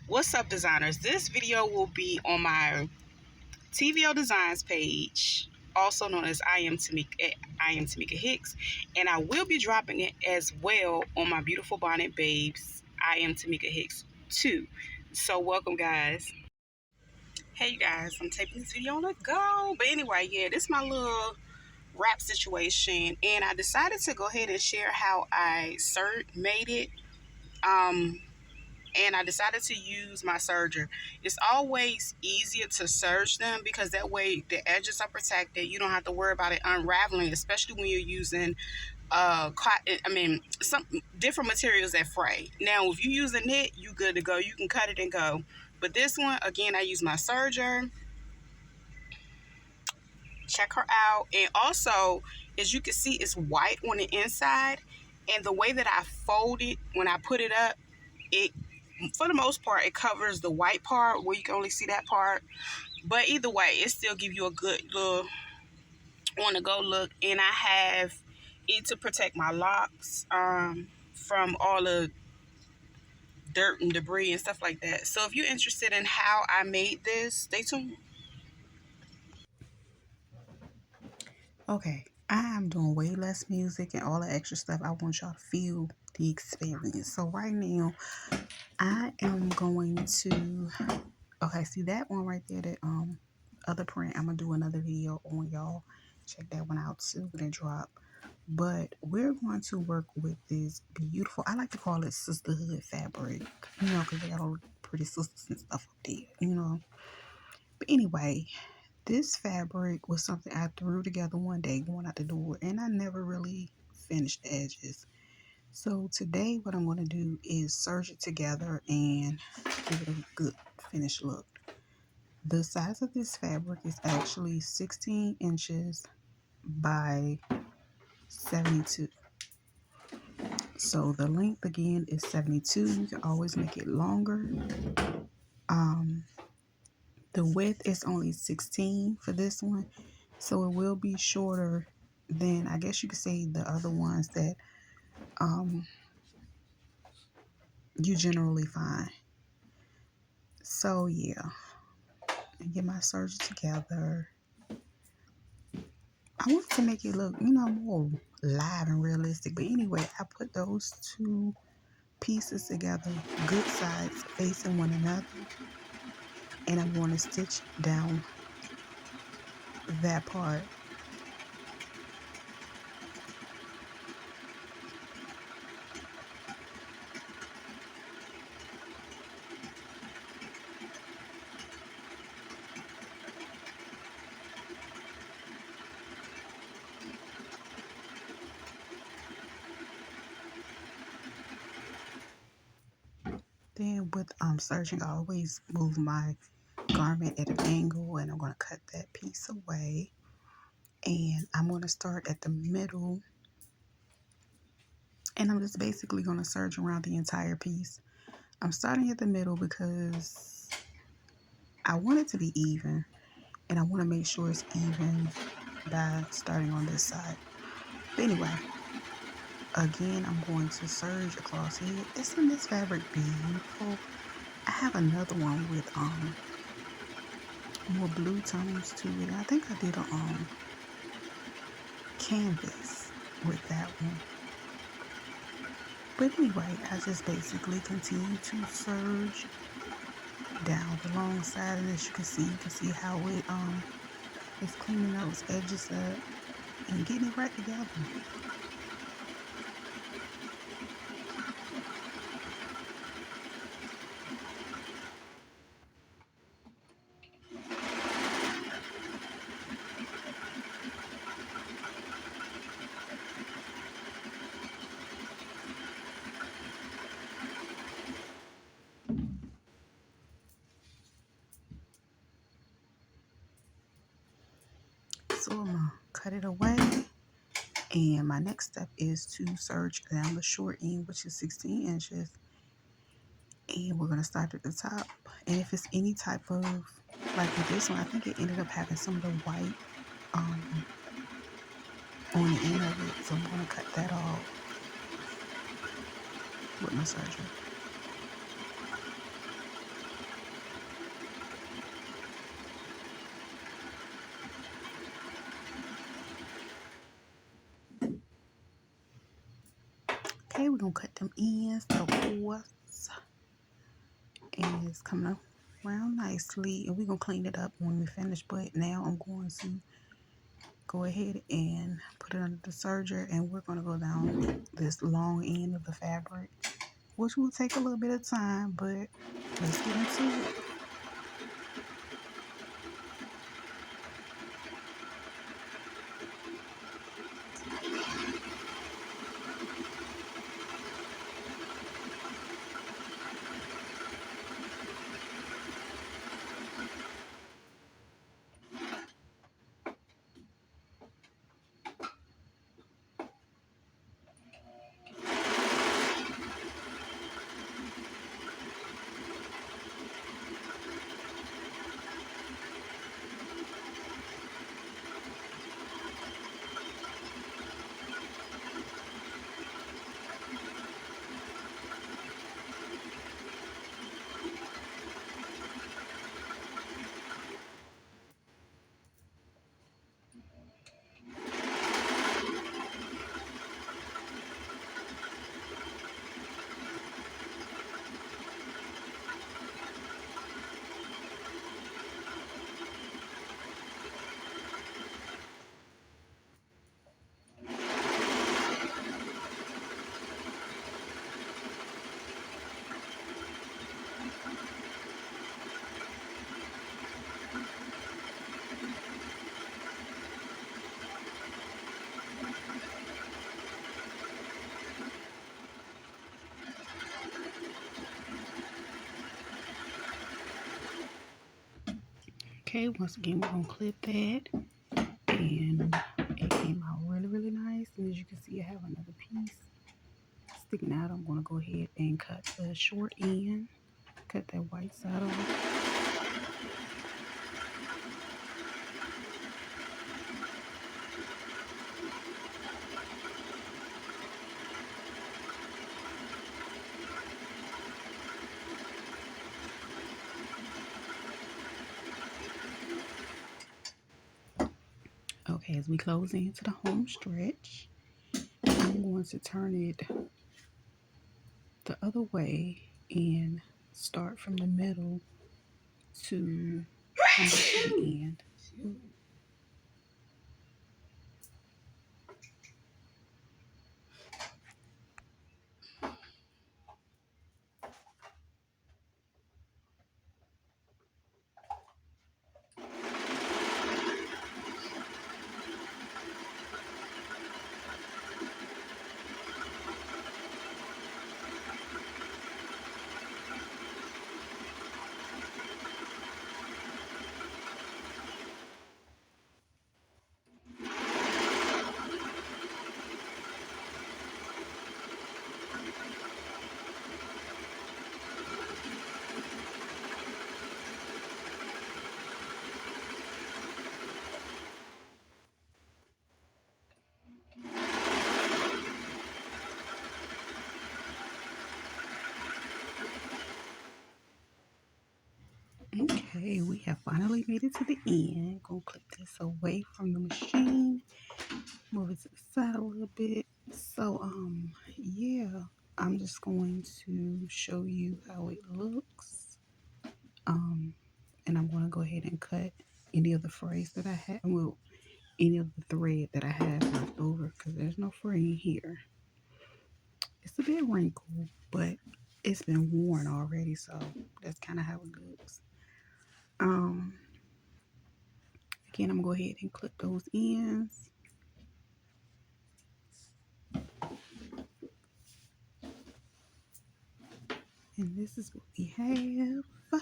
What's up, designers? This video will be on my TVO Designs page, also known as I am Tamika Hicks, and I will be dropping it as well on my beautiful Bonnet babes, I am Tamika Hicks too. So welcome, guys. Hey, you guys, I'm taping this video on the go. But anyway, yeah, this is my little wrap situation, and I decided to go ahead and share how I made it. And I decided to use my serger. It's always easier to serge them because that way the edges are protected. You don't have to worry about it unraveling, especially when you're using cotton. Some different materials that fray. Now, if you use a knit, you good to go. You can cut it and go. But this one, again, I use my serger. Check her out. And also, as you can see, it's white on the inside. And the way that I fold it when I put it up, it, for the most part, it covers the white part where you can only see that part. But either way, it still gives you a good little on-the-go look. And I have it to protect my locks from all the dirt and debris and stuff like that. So if you're interested in how I made this, stay tuned. Okay, I'm doing way less music and all the extra stuff. I want y'all to feel the experience. So right now, I am going to, okay, see that one right there, that other print, I'm gonna do another video on, y'all. Check that one out too when it drop. But we're going to work with this beautiful, I like to call it sisterhood fabric, you know, because they got all pretty sisters and stuff up there, you know. But anyway, this fabric was something I threw together one day going out the door, and I never really finished the edges. So today what I'm going to do is serge it together and give it a good finished look. The size of this fabric is actually 16 inches by 72. So the length again is 72. You can always make it longer. The width is only 16 for this one. So it will be shorter than, I guess you could say, the other ones that you generally find. So yeah, get my serger together. I wanted to make it look, you know, more live and realistic. But anyway, I put those two pieces together, good sides facing one another. And I'm going to stitch down that part. Then with serging, I always move my garment at an angle, and I'm going to cut that piece away. And I'm going to start at the middle, and I'm just basically going to serge around the entire piece. I'm starting at the middle because I want it to be even, and I want to make sure it's even by starting on this side. But anyway, again, I'm going to serge across here. Isn't this fabric beautiful? I have another one with more blue tones to it. I think I did a canvas with that one. But anyway, I just basically continue to serge down the long side, and as you can see how it is cleaning those edges up and getting it right together. So I'm gonna cut it away, and my next step is to serge down the short end, which is 16 inches. And we're gonna start at the top. And if it's any type of, like with this one, I think it ended up having some of the white on the end of it. So I'm gonna cut that off with my serger. we're gonna cut them ends, of course. And it's coming around nicely. And we're gonna clean it up when we finish. But now I'm going to go ahead and put it under the serger, and we're gonna go down this long end of the fabric, which will take a little bit of time, but let's get into it. Okay, once again, we're gonna clip that, and it came out really, really nice. And as you can see, I have another piece sticking out. I'm gonna go ahead and cut the short end, cut that white side off. Okay, as we close into the home stretch, I'm going to turn it the other way and start from the middle to the end. Okay, we have finally made it to the end. Gonna clip this away from the machine, move it to the side a little bit. So, yeah, I'm just going to show you how it looks. And I'm gonna go ahead and cut any of the frays that I have, well, any of the thread that I have left over, because there's no fray in here. It's a bit wrinkled, but it's been worn already, so that's kind of how it looks. Um, Again, I'm gonna go ahead and clip those ends. And this is what we have.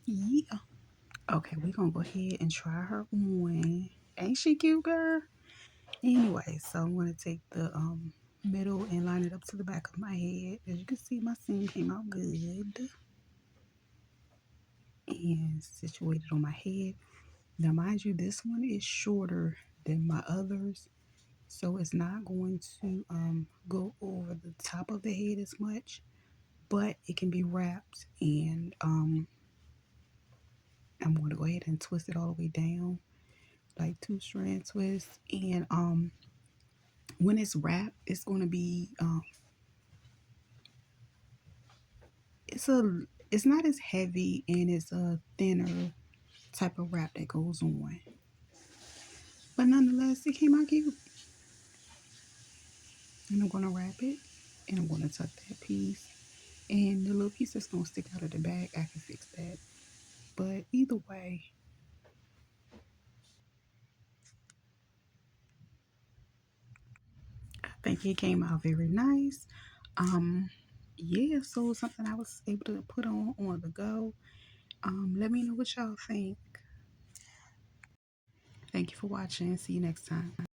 Yeah. Okay, we're gonna go ahead and try her on. Ain't she cute, girl? Anyway, so I'm gonna take the middle and line it up to the back of my head. As you can see, my seam came out good. And situated on my head. Now, mind you, this one is shorter than my others, so it's not going to go over the top of the head as much, but it can be wrapped, and I'm going to go ahead and twist it all the way down, like 2-strand twist. And when it's wrapped, it's going to be it's not as heavy, and it's a thinner type of wrap that goes on. But nonetheless, it came out cute. And I'm gonna wrap it, and I'm gonna tuck that piece. And the little piece that's gonna stick out of the back, I can fix that. But either way, I think it came out very nice. Um, yeah, so something I was able to put on the go. Let me know what y'all think. Thank you for watching. See you next time.